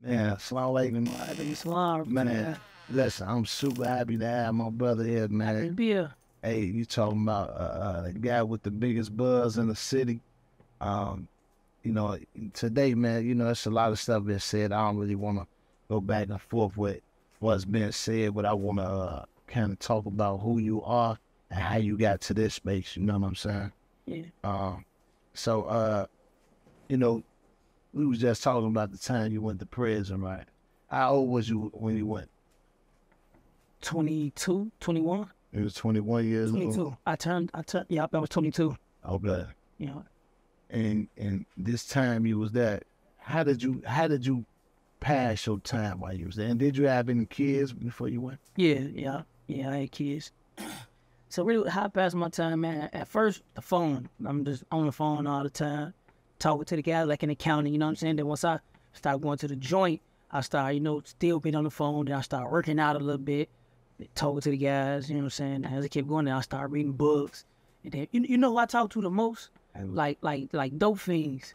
Man, assalamu alaikum. Man, listen, I'm super happy to have my brother here, man. Hey, you talking about a guy with the biggest buzz in the city. Um, you know, today, man, you know, it's a lot of stuff been said. I don't really want to go back and forth with what's been said, but I want to kind of talk about who you are and how you got to this space. You know what I'm saying? Yeah. So, you know, we was just talking about the time you went to prison, right? How old was you when you went? 22, 21. You was 21 years 22. old? I turned, yeah, I was 22. Okay. Yeah. And this time you was there, how did you pass your time while you was there? And did you have any kids before you went? Yeah, I had kids. So really, how I passed my time, man, at first, the phone. I'm just on the phone all the time, talking to the guys like in the county, you know what I'm saying? Then once I started going to the joint, I started, you know, still being on the phone. Then I started working out a little bit, talking to the guys, you know what I'm saying? As I kept going there, I started reading books. And then, you know who I talked to the most? Like dope fiends.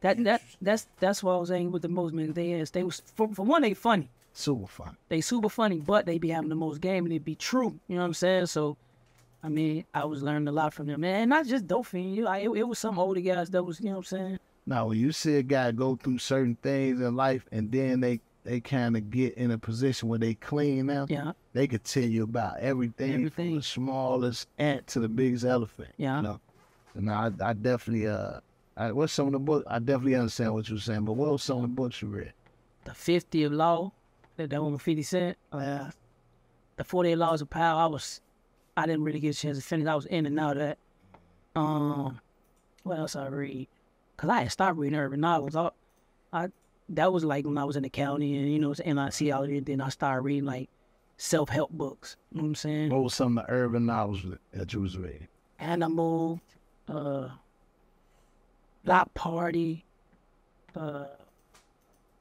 That's what I was saying with the most, man. They was, for one, they funny. Super fun. They super funny, but they be having the most game and it be true. You know what I'm saying? So, I mean, I was learning a lot from them, man. And not just dope fiends. Like, it was some older guys that was, you know what I'm saying? Now, when you see a guy go through certain things in life and then they kind of get in a position where they clean now, Yeah. they could tell you about everything from the smallest ant to the biggest elephant. Yeah. You know? And I definitely, what's some of the books? I definitely understand what you're saying, but what was some of the books you read? The 50 of Law, that one with 50 Cent. The 48 Laws of Power, I didn't really get a chance to finish. I was in and out of that. What else I read? Because I had stopped reading urban novels. That was like when I was in the county and, you know, and I see all that. Then I started reading like self-help books. You know what I'm saying? What was some of the urban novels that you was reading? Animal, Block Party,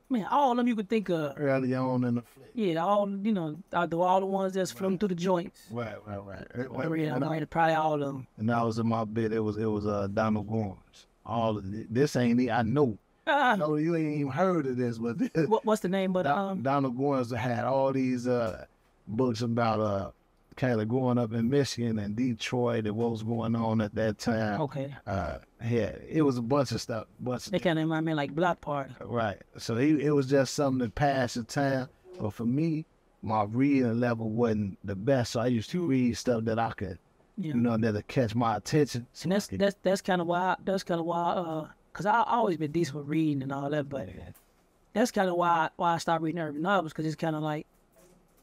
man, all of them you could think of. Early on in the flick. Yeah, all, you know, all the ones that's flowing through the joints. Right. I read probably all of them. And that was in my bit. It was Donald Goines. All of this ain't I know. No, you ain't even heard of this, but what's the name? But Donald Goines had all these books about kind of growing up in Michigan and Detroit and what was going on at that time. Okay. Yeah, it was a bunch of stuff. They kind of remind me like Block Party. Right. So it was just something to pass the time. But for me, my reading level wasn't the best, so I used to read stuff that I could, you know, that'll catch my attention. So that's kind of why cause I always been decent with reading and all that, but that's kind of why I stopped reading urban novels, cause it's kind of like,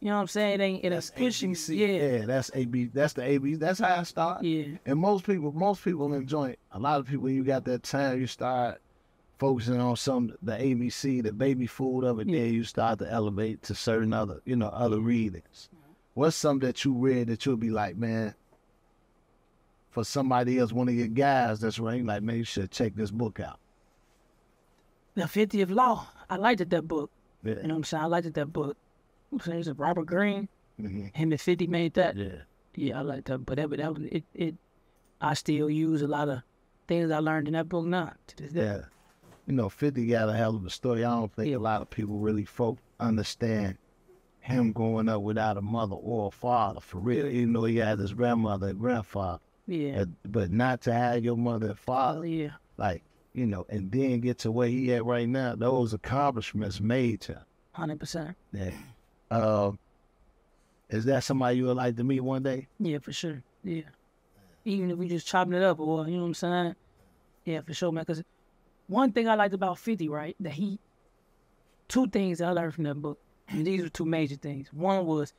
you know what I'm saying? It ain't pushing. Yeah, that's AB. That's the AB. That's how I start. Yeah. And most people enjoy it. A lot of people, you got that time, you start focusing on the ABC, the baby food of it. Yeah. Then you start to elevate to certain other, you know, other readings. What's something that you read that you'll be like, man, for somebody else, one of your guys that's reading, like, man, you should check this book out. The 50th Law. I liked that book. Yeah. You know what I'm saying? I liked that book. It's Robert Greene. Mm-hmm. Him and 50 made that. Yeah. Yeah, I like that. But that was it. I still use a lot of things I learned in that book now to this day. Yeah. You know, 50 got a hell of a story. I don't think a lot of people really understand him growing up without a mother or a father, for real. Even though he had his grandmother and grandfather. Yeah. But not to have your mother and father. Yeah. Like, you know, and then get to where he at right now. Those accomplishments made to him. 100%. Yeah. Is that somebody you would like to meet one day? Yeah, for sure. Yeah. Even if we just chopping it up or, you know what I'm saying? Yeah, for sure, man. Because one thing I liked about 50, right, that two things that I learned from that book, and these were two major things. One was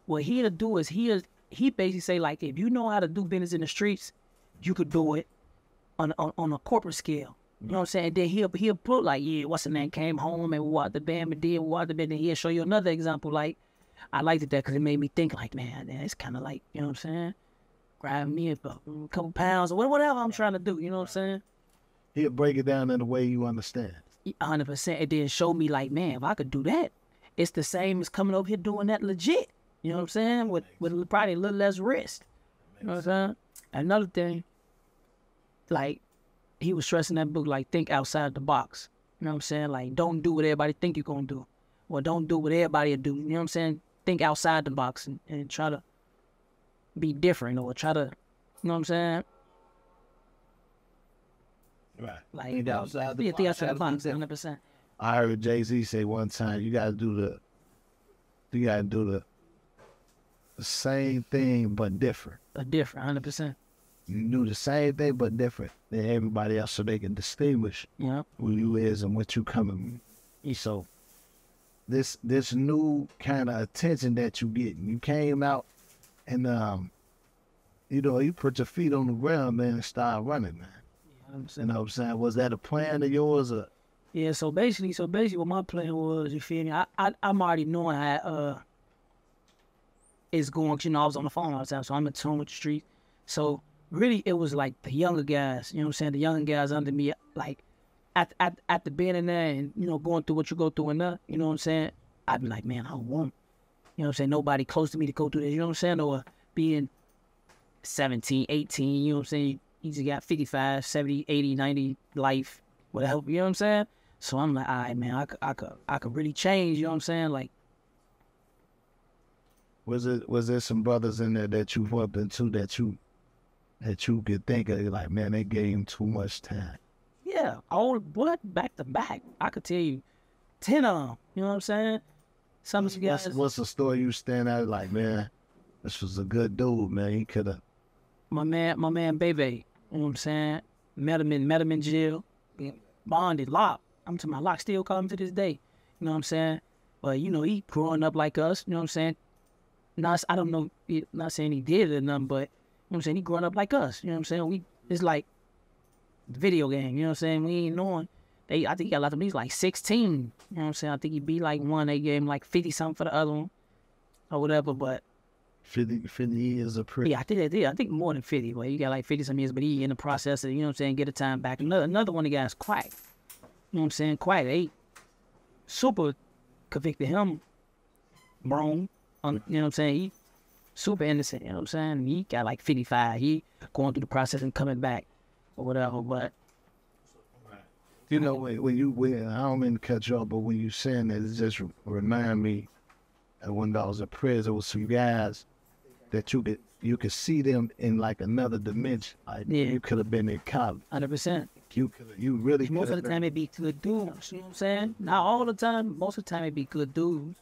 what he'll do is he basically say, like, if you know how to do business in the streets, you could do it on a corporate scale. You know what I'm saying? And then he'll put like, yeah, what's the name, came home and what the band did, what the band, and he'll show you another example. Like, I liked it that because it made me think like, man, it's kind of like, you know what I'm saying? Grab me a couple pounds or whatever I'm trying to do, you know what I'm saying? He'll break it down in a way you understand. 100%. It then show me like, man, if I could do that, it's the same as coming over here doing that legit. You know what I'm saying? With probably a little less risk. You know what I'm saying? Another thing, like, he was stressing that book, like, think outside the box. You know what I'm saying? Like, don't do what everybody think you're going to do. Or don't do what everybody do. You know what I'm saying? Think outside the box and try to be different or try to, you know what I'm saying? Right. Like, think outside the box. Think outside the box, 100%. I heard Jay-Z say one time, you gotta do the same thing but different. Different, 100%. You do the same thing but different than everybody else so they can distinguish who you is and what you coming with. So this new kind of attention that you get, you came out and you put your feet on the ground, man, and start running, man. You know what I'm saying? Was that a plan of yours or? Yeah, so basically what my plan was, you feel me? I'm already knowing how it's going, you know, I was on the phone all the time, so I'm in tune with the street. So really it was like the younger guys, you know what I'm saying? The younger guys under me, like at the being in there and, you know, going through what you go through and that, you know what I'm saying? I'd be like, man, I don't want, you know what I'm saying, nobody close to me to go through this, you know what I'm saying? Or being 17, 18, you know what I'm saying? You just got 55, 70, 80, 90 life, whatever, you know what I'm saying? So I'm like, all right, man, I could really change, you know what I'm saying? Like, was there some brothers in there that you bumped into that you could think of, like, man, they gave him too much time? Yeah, back to back. I could tell you 10 of them, you know what I'm saying? Some of you guys. What's the story you stand out like, man, this was a good dude, man, he could have. My man, Bebe, you know what I'm saying? Met him in jail, bonded, locked. I'm to my lock still call him to this day. You know what I'm saying? But, you know, he growing up like us, you know what I'm saying? I don't know, not saying he did it or nothing, but, you know what I'm saying? He growing up like us, you know what I'm saying? It's like the video game, you know what I'm saying? We ain't knowing. I think he got a lot of them, he's like 16, you know what I'm saying? I think he beat like one, they gave him like 50-something for the other one, or whatever, but. 50 years of prison. Yeah, I think more than 50, but he got like 50-some years, but he in the process of, you know what I'm saying, get a time back. Another one of the guys, Quiet. You know what I'm saying? Quiet, they super convicted him wrong. You know what I'm saying? He super innocent, you know what I'm saying? He got like 55. He going through the process and coming back or whatever, but. You know, when I don't mean to cut you off, but when you saying that, it just remind me of when I was in prison with some guys that you could see them in like another dimension. Like, you could have been in college. 100%. You really could. Most of the time it be good dudes, you know what I'm saying? Not all the time, most of the time it be good dudes.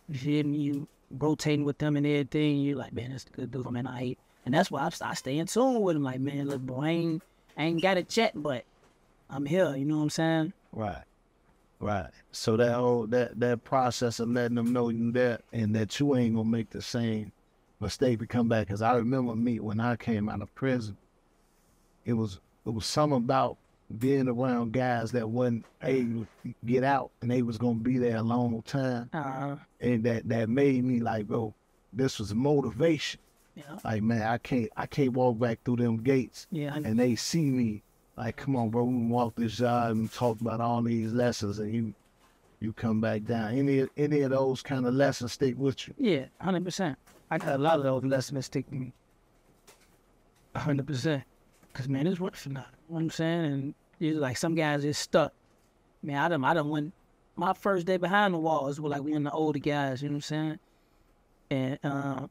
You feel me? You rotating with them and everything, you're like, man, that's a good dude, man, I hate. And that's why I stay in tune with him, like, man, look, boy, I ain't got a check, but I'm here, you know what I'm saying? Right. So that process of letting them know you there and that you ain't gonna make the same mistake to come back. Cause I remember when I came out of prison, it was something about being around guys that wasn't able to get out and they was gonna be there a long time. And that made me like, bro, this was motivation. Yeah. Like, man, I can't walk back through them gates. Yeah. And they see me. Like, come on, bro, we can walk this yard and talk about all these lessons, and you come back down. Any of those kind of lessons stick with you? Yeah, 100%. I got a lot of those lessons that stick with me. 100%. Because, man, it's worth it now. You know what I'm saying? And it's like some guys is stuck. Man, I done went, my first day behind the walls was like one of the older guys, you know what I'm saying? And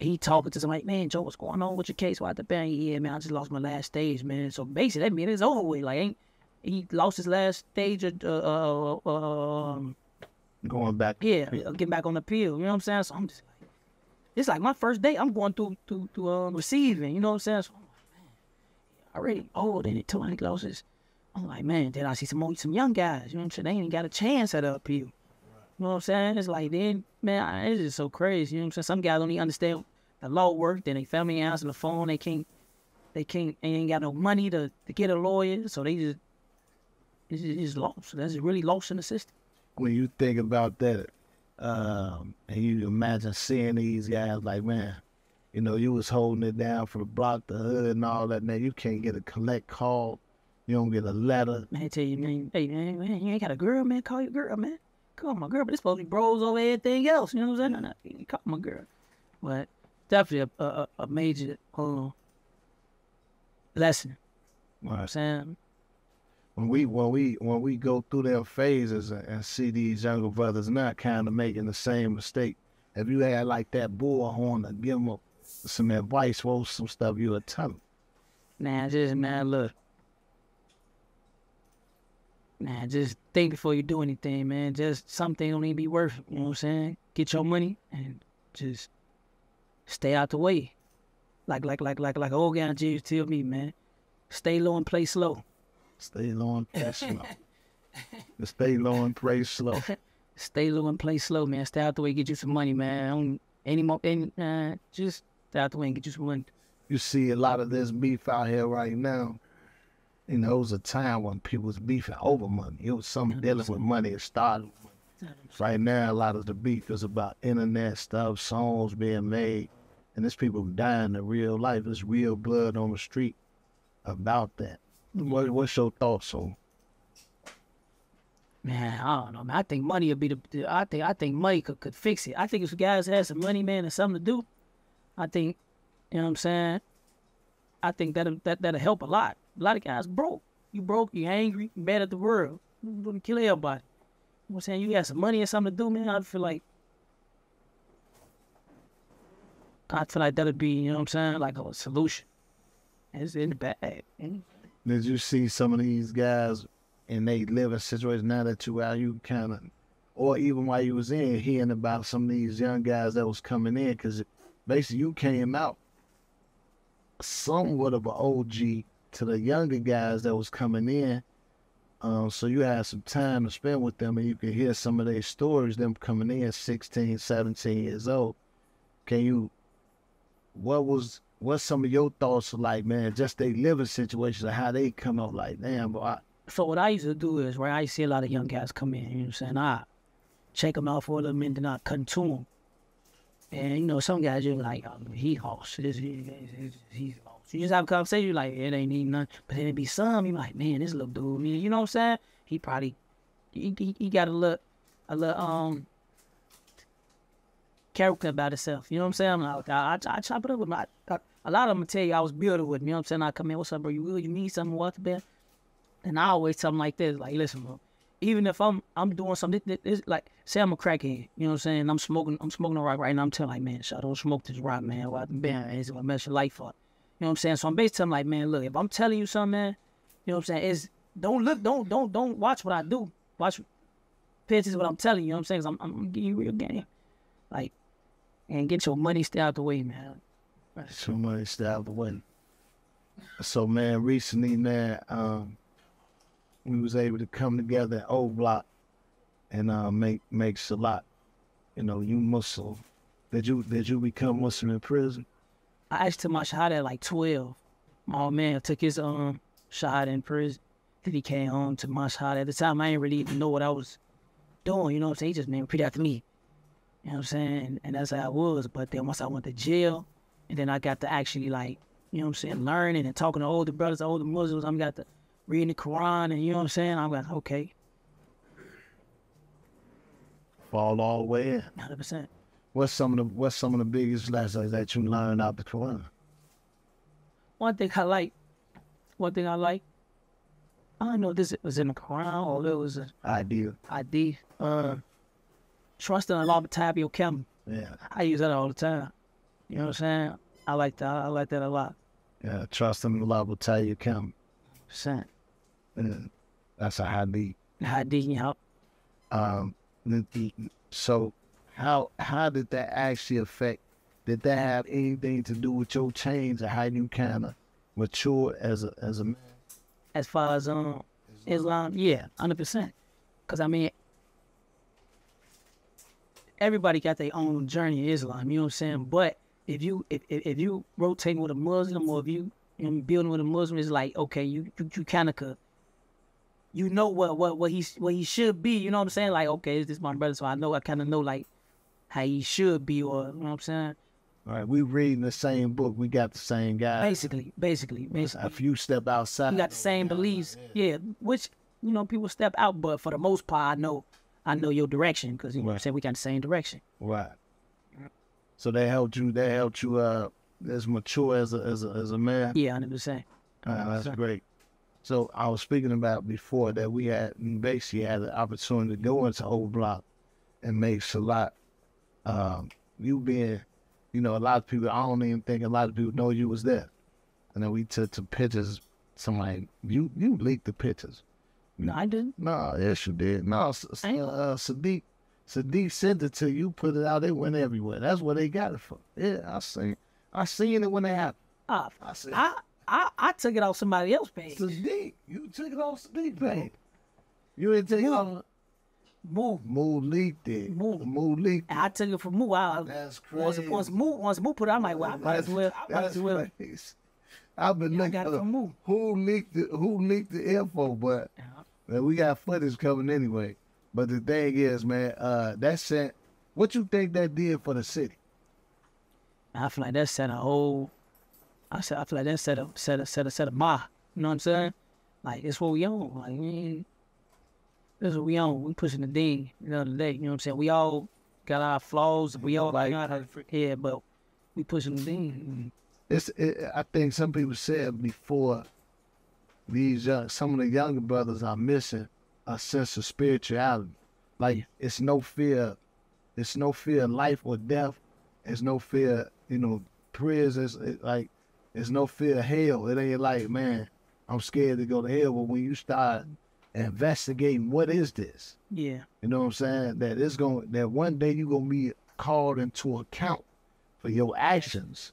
he talking to somebody, man, Joe, what's going on with your case? Why the bang? Yeah, man, I just lost my last stage, man. So basically, that means it's over with. Like, he lost his last stage of going back. Yeah, getting back on the pill. You know what I'm saying? So I'm just like, it's like my first day. I'm going through receiving. You know what I'm saying? So I'm like, man, already old and it took my losses. I'm like, man, then I see some young guys. You know what I'm saying? They ain't got a chance at the appeal. You know what I'm saying? It's like, then, man, it's just so crazy. You know what I'm saying? Some guys don't even understand the law work. Then they family ain't answering the phone. They ain't got no money to get a lawyer. So it's just lost. That's really lost in the system. When you think about that, and you imagine seeing these guys like, man, you know, you was holding it down for the block, the hood and all that. Now you can't get a collect call. You don't get a letter. Man, I tell you, man, hey, man, you ain't got a girl, man. Call your girl, man. Call my girl, but it's supposed to be bros over everything else. You know what I'm saying? No, call my girl. But definitely a major lesson. You know what I'm saying? when we go through their phases and see these younger brothers not kind of making the same mistake, if you had like that bullhorn to give them some advice, what was some stuff you would tell them? Look. Man, just think before you do anything, man. Just something don't even be worth it, you know what I'm saying? Get your money and just stay out the way. Like old guy used to tell me, man. Stay low and play slow. Stay low and play slow. Stay low and play slow. Stay low and play slow, man. Stay out the way, get you some money, man. Just stay out the way and get you some money. You see a lot of this beef out here right now. You know, it was a time when people was beefing over money. It was something dealing with money. It started with money. Right now, a lot of the beef is about internet stuff, songs being made, and there's people dying in real life. There's real blood on the street about that. What's your thoughts on? Man, I don't know, man. I think money would be I think money could fix it. I think if guys had some money, man, and something to do, I think, you know what I'm saying? I think that'll help a lot. A lot of guys broke. You broke, you angry, you mad at the world. You're gonna kill everybody. You know what I'm saying? You got some money and something to do, man. I feel like that'd be, you know what I'm saying, like a solution. It's in the bag. Did you see some of these guys and they live in situations now that you kind of, or even while you was in, hearing about some of these young guys that was coming in, because basically you came out somewhat of an OG to the younger guys that was coming in. So you had some time to spend with them and you could hear some of their stories, them coming in 16, 17 years old. What's some of your thoughts like, man, just they living situations and how they come up like, damn, boy. So what I used to do is, right, I used to see a lot of young guys come in, you know what I'm saying? I check them out for a little minute and I cut to them. And, you know, some guys just like, he hoss. He's hoss. You just have a conversation, you're like, it ain't even nothing. But then it be some, you like, man, this little dude, man, you know what I'm saying? He probably, he got a little character about himself. You know what I'm saying? I'm like, I chop it up with my, a lot of them tell you I was building with me. You know what I'm saying? I come in, what's up, bro? You need something, what's bad? And I always tell them like this, like, listen, bro, even if I'm doing something, it's like, say I'm a crackhead, you know what I'm saying? I'm smoking a rock right now. I'm telling like, man, I don't smoke this rock, man. It's gonna mess your life up. You know what I'm saying? So I'm basically telling like, man, look, if I'm telling you something, man, you know what I'm saying? Don't watch what I do. Pay attention to what I'm telling you. You know what I'm saying? 'Cause I'm giving you real game. Like, and get your money, stay out the way, man. Get your money, stay out the way. So, man, recently, man, we was able to come together at O Block and make Salat. You know, you Muslim. Did you become Muslim in prison? I actually took my shahada at like 12. My old man took his shahada in prison. Then he came home, took my shahada. At the time, I didn't really even know what I was doing. You know what I'm saying? He just named repeat after me. You know what I'm saying? And that's how I was. But then once I went to jail, and then I got to actually like, you know what I'm saying, learning and talking to older brothers, older Muslims. I got to reading the Quran, and you know what I'm saying? I'm like, okay. Fall all the way in. 100%. What's some of the biggest lessons that you learned out the Quran? One thing I like, I don't know if this was in the Quran or it was an idea. Trust in Allah but your camel. Yeah. I use that all the time. You know what I'm saying? I like that. I like that a lot. Yeah, trust in Allah will tell you come. Percent. That's a hadith. Hadith, yeah. So how did that actually affect? Did that have anything to do with your change or how you kind of mature as a man? As far as Islam, yeah, 100%. Cause I mean, everybody got their own journey in Islam. You know what I'm saying? But if you rotating with a Muslim or if you building with a Muslim, it's like, okay, you kind of could, you know what he should be. You know what I'm saying? Like, okay, this is my brother, so I kind of know like how he should be, or you know what I'm saying? All right, we reading the same book. We got the same guy. Basically. If you step outside, we got the same beliefs. Yeah, which people step out, but for the most part, I know your direction because you know what I'm saying, we got the same direction. Right. So they helped you as mature as a man. Yeah, 100%. That's great. So I was speaking about before that we basically had the opportunity to go into Old Block and make Salat. You being, a lot of people, I don't even think a lot of people know you was there. And then we took some pictures. Somebody, you leaked the pictures. No, I didn't. No, yes you did. No, Sadiq sent it to you, put it out, it went everywhere. That's what they got it for. Yeah, I seen it when they happened. I took it off somebody else's page. Sadiq, you took it off Sadiq page. You didn't take it off. Move leaked it. Move leaked it. I took it from Move. That's crazy. Once Move put it, I'm like, well, I might as well. I've been looking at who leaked the info, but man, we got footage coming anyway. But the thing is, man, that sent. What you think that did for the city? I feel like that set a whole. I feel like that set a bar. You know what I'm saying? Like it's what we own. Like man, this is what we own. We pushing the thing the other day. You know what I'm saying? We all got our flaws. We all got our but we pushing the thing. I think some people said before some of the younger brothers are missing a sense of spirituality. Like it's no fear of life or death. There's no fear, prison. There's no fear of hell. It ain't like, man, I'm scared to go to hell. But when you start investigating what is this? Yeah. You know what I'm saying? That one day you're gonna be called into account for your actions.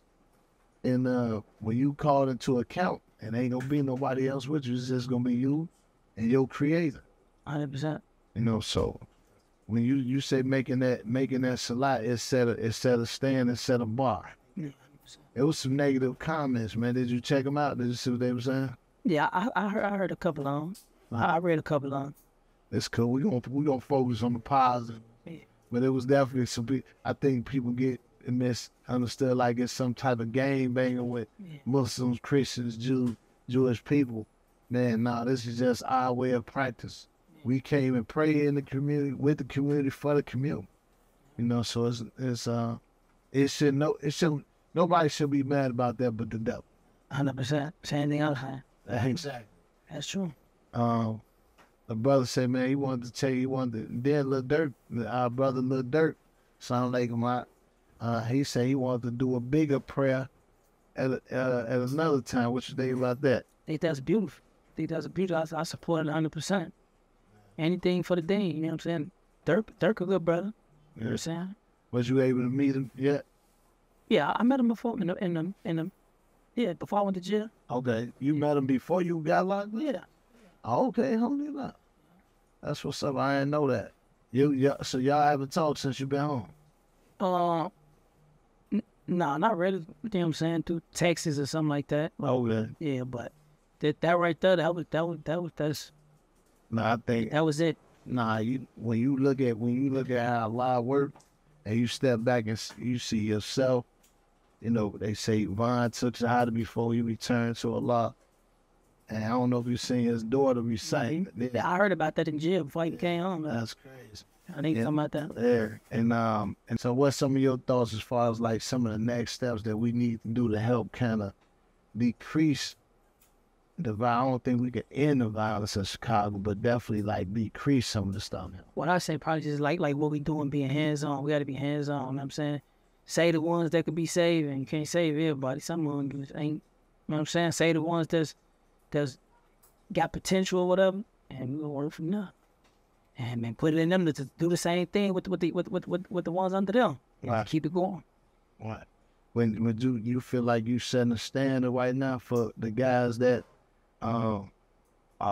And when you called into account, and ain't gonna be nobody else with you, it's just gonna be you and your creator. 100%. So when you say making that salat, it set a stand and set a bar. Yeah. It was some negative comments, man. Did you check them out? Did you see what they were saying? Yeah, I heard a couple of them. I read a couple of them. It's cool. We gonna focus on the positive. Yeah. But it was definitely some people. I think people get misunderstood like it's some type of game banging with Muslims, Christians, Jewish people. Man, no, this is just our way of practice. We came and prayed in the community, with the community, for the community. So it should nobody should be mad about that but the devil. 100%. Same thing else, man. Exactly. That's true. The brother said, man, then Lil Durk, our brother Lil Durk, sound like him out. He said he wanted to do a bigger prayer at another time. What you think about that? I think that's beautiful. I support it 100%. Anything for the day, you know what I'm saying? Durk a good brother. You know what I'm saying? Was you able to meet him yet? Yeah, I met him before before I went to jail. Okay, you met him before you got locked up? Yeah. Oh, okay, alhamdulillah. That's what's up. I didn't know that. So y'all haven't talked since you been home? No, not really. You know what I'm saying? Through Texas or something like that. Okay. Yeah, but that right there, that's. No, I think that was it. Nah, when you look at how life works, and you step back and you see yourself, they say Vaughn took Shahada before he returned to Allah. And I don't know if you seen his daughter recite. Yeah, I heard about that in jail before he came home. That's crazy. I think something about that. There. And so what's some of your thoughts as far as like some of the next steps that we need to do to help kind of decrease the violence? I don't think we can end the violence in Chicago, but definitely like decrease some of the stuff. What I say probably just like what we doing, being hands-on. We got to be hands-on, you know what I'm saying? Say the ones that could be saved, and you can't save everybody. Some of them ain't, you know what I'm saying? Say the ones that's got potential or whatever, and we're gonna work from there. And man, put it in them to do the same thing with the ones under them. Right. Keep it going. Right. When you feel like you setting a standard right now for the guys that are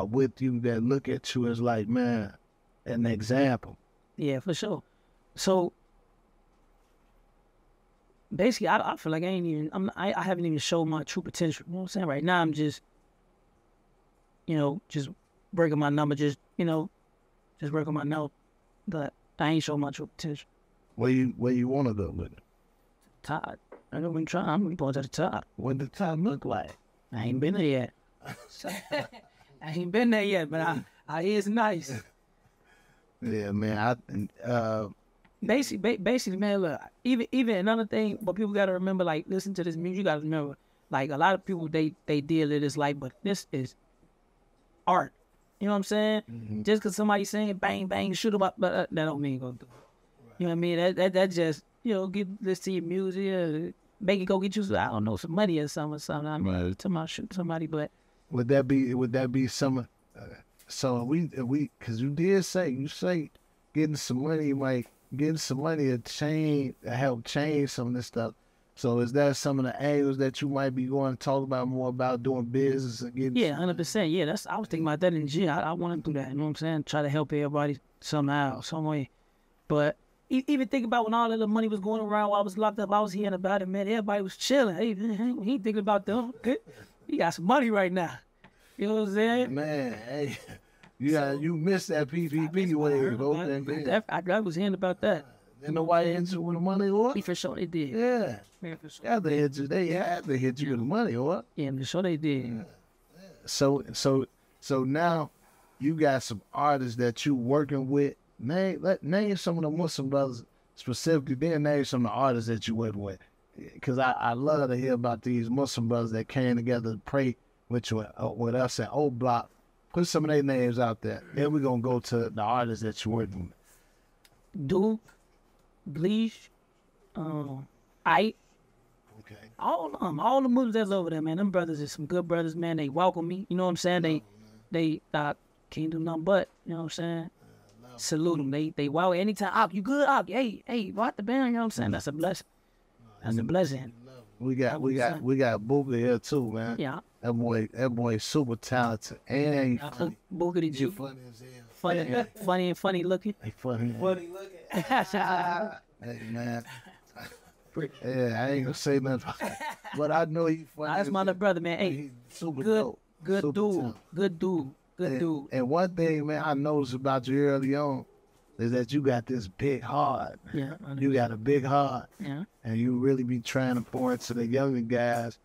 with you, that look at you as like, man, an example. Yeah, for sure. So basically, I feel like I haven't even showed my true potential. You know what I'm saying? Right now, I'm just, just working my number, just working my note. But I ain't showing my true potential. Where you want to go with it? Top. I'm going to the top. What the top look like? I ain't been there yet. I ain't been there yet, but I is nice. Yeah, man. Basically, man, look, even another thing, but people got to remember, like, listen to this music, you got to remember, like, a lot of people, they deal with this life, but this is art. You know what I'm saying? Mm-hmm. Just because somebody saying bang bang shoot 'em up, but that don't mean go do it. Right. You know what I mean? That just listen to your music, make it go get you I don't know some money or something. I mean, right. To shoot somebody, but would that be some? So we because you did say getting some money might getting some money to help change some of this stuff. So is that some of the angles that you might be going to talk about more about doing business and getting? Yeah, 100%. Yeah, I was thinking about that in the gym. I want to do that. You know what I'm saying? Try to help everybody somehow, some way. But even think about when all of the money was going around while I was locked up, I was hearing about it, man. Everybody was chilling. Hey, he ain't thinking about them. He got some money right now. You know what I'm saying? Man, hey, you missed that PPP wave, bro. I was hearing about that. Didn't nobody hit you with the money, or? For sure they did. Yeah. Man, for sure. They had to hit you with the money, or? Yeah, for sure they did. Yeah. So now you got some artists that you working with. Name some of the Muslim brothers specifically. Then name some of the artists that you working with. Because I love to hear about these Muslim brothers that came together to pray with us at O Block. Put some of their names out there. Then we're going to go to the artists that you're working with. Duke, Bleach, okay. All the Muslims that's over there, man. Them brothers is some good brothers, man. They welcome me. You know what I'm saying? They can't do nothing but, you know what I'm saying? Salute them. They wow anytime. You good? Hey, what the band? You know what I'm saying? That's a blessing. That's a blessing. We got Booker here too, man. Yeah. That boy super talented and funny. Booker the Jew. Funny as hell. Funny and funny looking. Hey, funny looking. Hey, man. Yeah, I ain't gonna say nothing, but I know he funny. That's my little brother, man. Hey, super good, dope. good super dude, talented. good dude. And one thing, man, I noticed about you early on is that you got this big heart. Yeah, you got a big heart. Yeah, and you really be trying to pour into the younger guys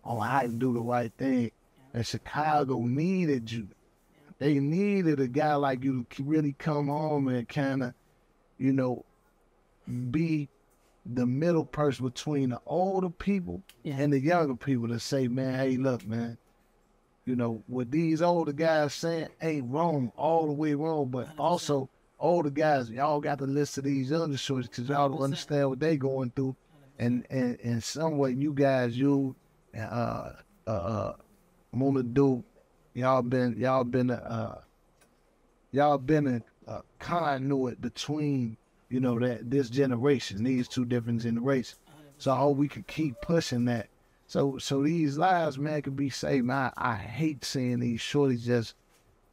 on how to do the right thing. And Chicago needed you. They needed a guy like you to really come home and kind of, be the middle person between the older people and the younger people to say, man, hey, look, man, what these older guys saying ain't wrong, all the way wrong, but also older guys, y'all got to listen to these younger shorts because y'all don't understand what they going through. And in some way, you guys, Mona do, y'all been a conduit between, this generation, these two different generations. So I hope we can keep pushing that. So these lives, man, can be saved. Man, I hate seeing these shorties just,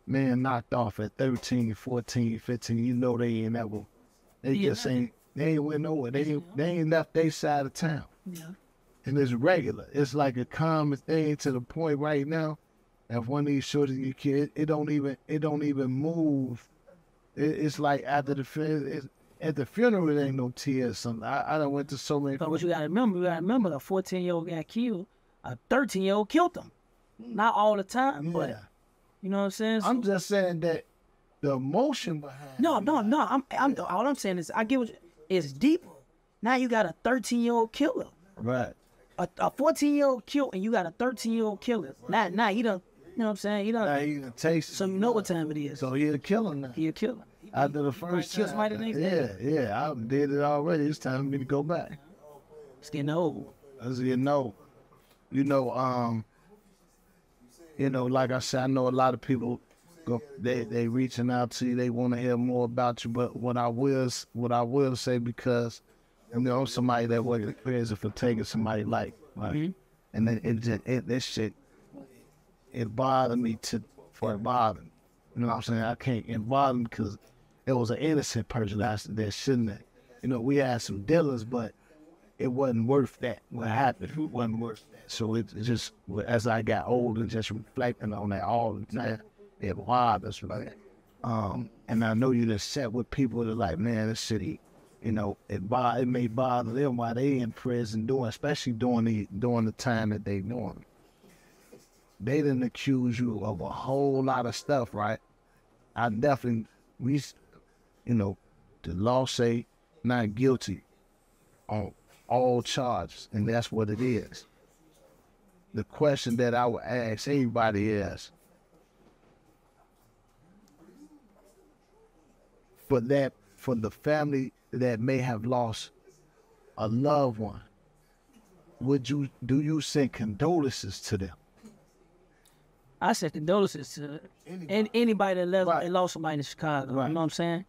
man, knocked off at 13, 14, 15. They ain't never, they ain't went nowhere. They ain't left their side of town. Yeah. And it's regular. It's like a common thing to the point right now. If one of these shorties get killed, it don't even move. It's like after at the funeral, it ain't no tears. I done went to so many. But what you gotta remember, a 14-year-old got killed, a 13-year-old killed him. Not all the time, but you know what I'm saying. I'm just saying that the emotion behind. No. All I'm saying is I get what it's deeper. Now you got a 13-year-old killer. Right. A 14-year-old killed, and you got a 13-year-old killer. Now he done. You know what I'm saying? Now he done tasted. So you know what time it is. So he a killer now. He a killer. After the first time. I did it already. It's time for me to go back. It's getting old. As you know. Like I said, I know a lot of people they reaching out to you, they want to hear more about you. But what I will say, because I'm somebody that wasn't crazy for taking somebody's life, right? Mm-hmm. And then this shit, it bothered me for it bothered me. You know what I'm saying? I can't involve me because it was an innocent person that shouldn't have. We had some dealers, but it wasn't worth that. What happened, it wasn't worth that. So it just, as I got older, just reflecting on that all the time, it bothers me. And I know you just sat with people that are like, man, this city, it may bother them while they in prison especially during the time that they doing. They didn't accuse you of a whole lot of stuff, right? I definitely, the law say not guilty on all charges, and that's what it is. The question that I would ask anybody is, but that for the family that may have lost a loved one, do you send condolences to them? I said condolences to anybody that lost somebody in Chicago. Right. You know what I'm saying?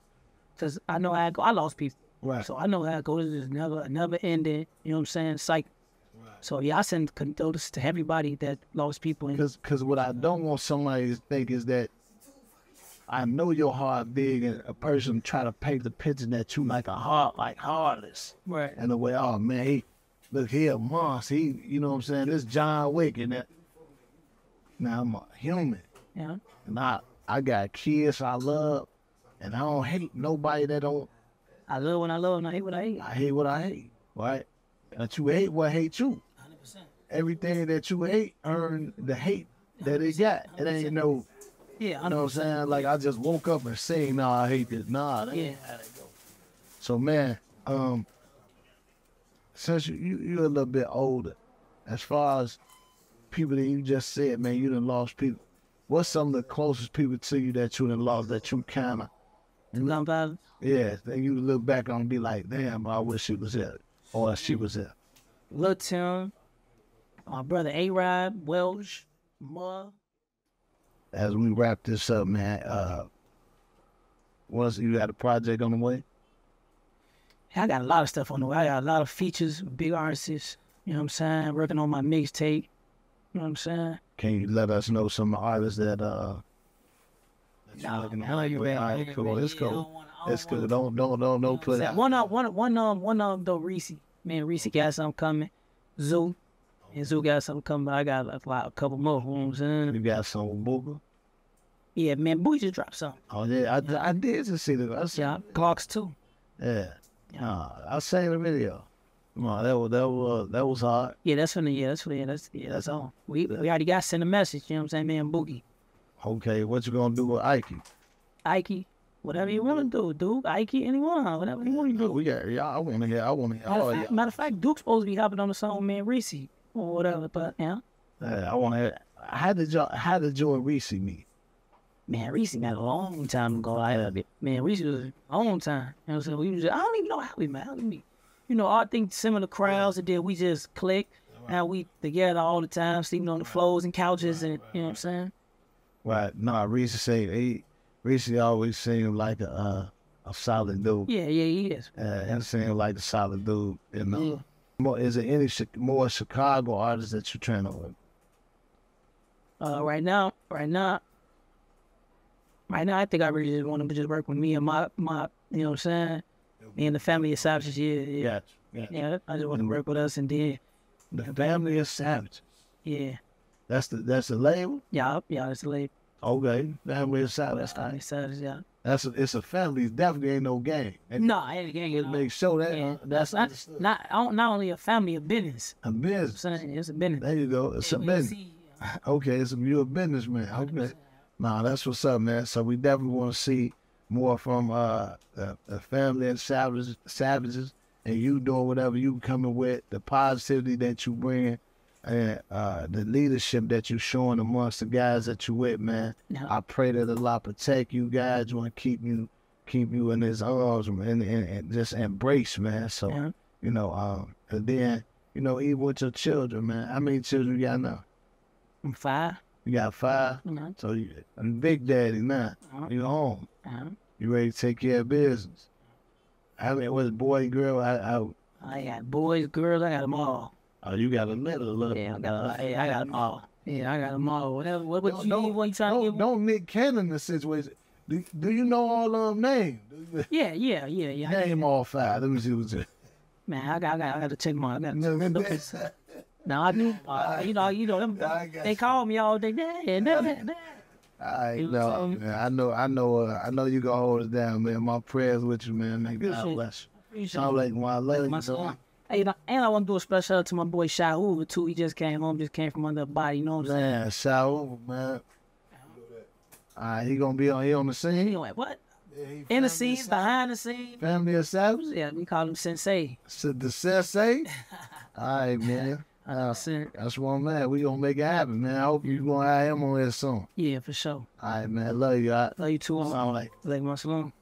Because I know how it go. I lost people. Right. So I know how it goes. It's never ending. You know what I'm saying? Cycle. Right. So yeah, I send condolences to everybody that lost people. Because what I don't want somebody to think is that I know your heart big, and a person try to paint the picture that you like heartless. Right. And the way, oh man, look here, monster. You know what I'm saying? This John Wick and that. Now I'm a human. Yeah. And I got kids I love, and I don't hate nobody that don't. I love what I love, and I hate what I hate. I hate what I hate, right? And you hate what hate you. 100%. Everything that you hate earn the hate that it got. It ain't no. Yeah, you know what I'm saying? Like I just woke up and say, "No, I hate this." Nah, that ain't how that go. So man, since you're a little bit older, as far as people that you just said, man, you done lost people. What's some of the closest people to you that you done lost that you kinda, yeah, then you look back on and be like, damn, I wish she was there, or she was there. Lil Tim, my brother A-Rod, Welsh, Ma. As we wrap this up, man, once you got a project on the way? I got a lot of stuff on the way. I got a lot of features with big artists. You know what I'm saying? Working on my mixtape. You know what I'm saying? Can you let us know some artists that No, you man. All right, cool. It's cool. It's cool. Don't put out. One of though Reese. Man, Reese got something coming. Zoo. And Zoo got something coming. I got a couple more. You know what I'm saying? You got some Booga? Yeah, man. Boogie just dropped something. Oh yeah, I did just see that. Yeah, Clarks too. Yeah. I seen the video. That was hard. Yeah, that's all. We already got sent a message, you know what I'm saying, man, Boogie. Okay, what you gonna do with Ike? Ike, whatever you wanna do, Duke, Ike, anyone, whatever you wanna do. I wanna hear all y'all. Matter of fact, Duke's supposed to be hopping on the song, man, Reese, or whatever, but yeah. I wanna hear. How did you and Reese meet? Man, Reese got a long time ago. Man, Reese was a long time. You know what I'm saying? I don't even know how we met. How we meet? You know, I think similar crowds, and then we just clicked. Now we together all the time, sleeping on the floors and couches, and you know what I'm saying? Right. No, Reese always seemed like a solid dude. Yeah, he is. And seemed like a solid dude. You know. Yeah. Is there any more Chicago artists that you're trying to work? Right now, I think I really just want to just work with me and my, you know what I'm saying? Me and the Family of Savage, yeah. Yeah, I just want to work with us, and then the Family of Savage. Yeah. That's the label? Yeah, that's the label. Okay, Family of Savage. Family of Savage, yeah. It's a family. It definitely ain't no gang. No, ain't a gang. It makes sure that that's not only a family, a business. A business. It's a business. There you go. It's a business. Okay, you're a businessman. Okay. Nah, that's what's up, man. So we definitely want to see more from the Family of Savages, and you doing whatever you coming with, the positivity that you bring, and the leadership that you showing amongst the guys that you with, man. No. I pray that Allah protect you guys, want to keep you in His arms and just embrace, man. So you know, and then you know, even with your children, man. How many children you got now? I'm 5. You got 5? So I'm big daddy now. You home. You ready to take care of business. I mean, was boy, girl? I got boys, girls, I got them all. Oh, you got a little. Yeah, I got them all. Yeah, I got them all. Whatever. What you need? What you trying to get? Don't Nick Cannon the situation. Do you know all of them names? Yeah. Name all 5. Let me see what's it. Man, I got to check them out. Now I do. You know them. They call me all day. Dad. I know you gonna hold it down, man. My prayers with you, man. God bless you. Sound like my lady. Hey, and I want to do a special shout out to my boy Shy Hoover too. He just came from under the body. You know what I'm saying? Man, Shy Hoover, man. He gonna be on the scene. He like what? In the scenes, behind the scenes. Family of Savage? Yeah, we call him Sensei. The Sensei? All right, man. That's one man. We gonna make it happen, man. I hope you gonna have him on here soon. Yeah, for sure. All right, man. Love you. Love you too. Sound like. Like much long.